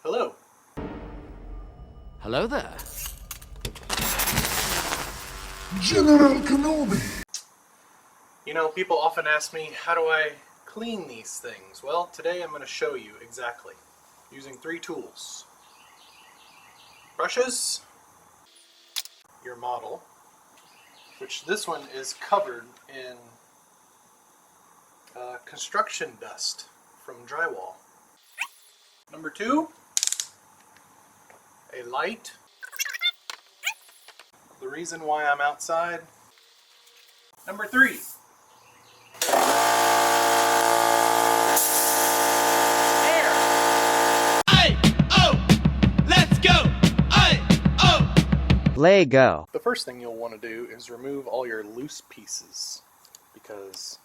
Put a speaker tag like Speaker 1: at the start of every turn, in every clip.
Speaker 1: Hello.
Speaker 2: Hello there.
Speaker 3: General Kenobi!
Speaker 1: You know, people often ask me, how do I clean these things? Well, today I'm going to show you exactly, using 3 tools. Brushes, your model, which this one is covered in construction dust from drywall. Number 2, a light. The reason why I'm outside. Number 3,
Speaker 2: Lego.
Speaker 1: the first thing you'll want to do is remove all your loose pieces, because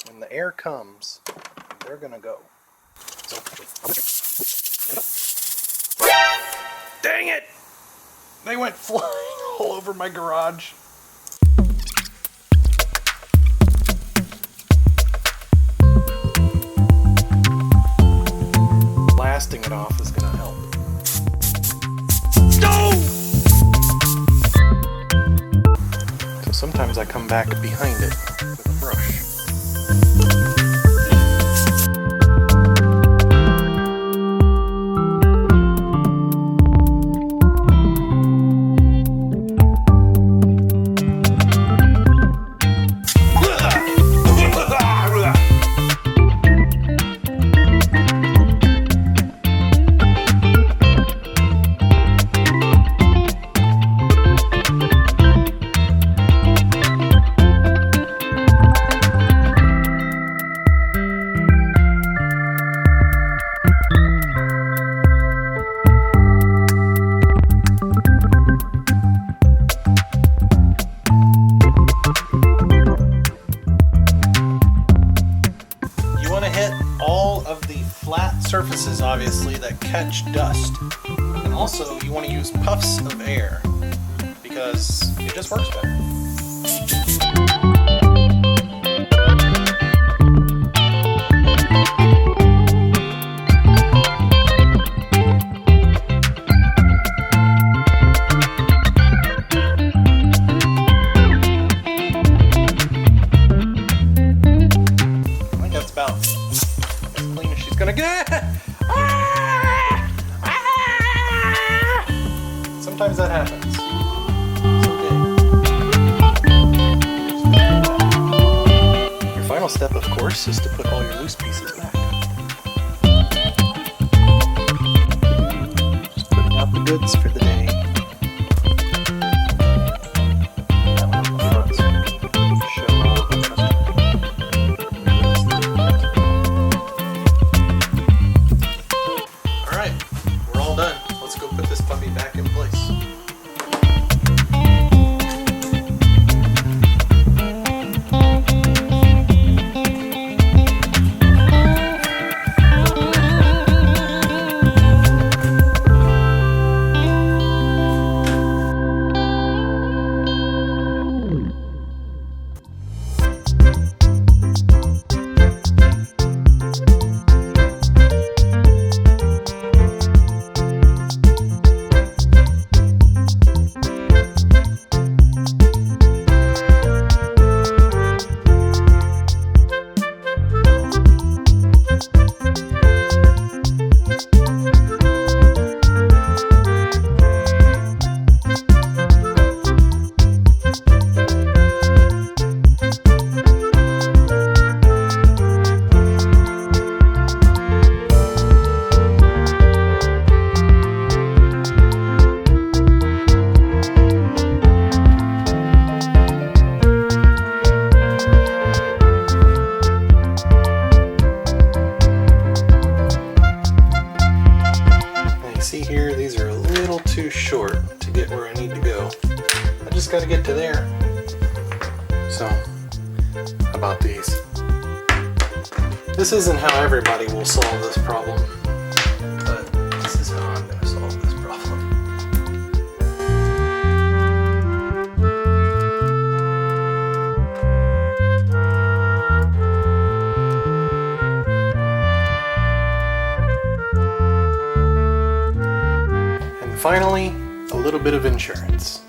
Speaker 1: when the air comes, they're gonna go. Dang it! They went flying all over my garage. Blasting it off is gonna help. So sometimes I come back behind it with a brush. All of the flat surfaces, obviously, that catch dust. And also, you want to use puffs of air, because it just works better. I think that's about clean as she's gonna get. Sometimes that happens. It's okay. Your final step, of course, is to put all your loose pieces back. Just putting out the goods for the day. That one up front, so you can show all of the Alright, we're all done. Let's go put this puppy back in place. See here, these are a little too short to get where I need to go. I just got to get to there. So, how about these? This isn't how everybody will solve this problem, but this is how I'm going to solve this problem. finally, a little bit of insurance.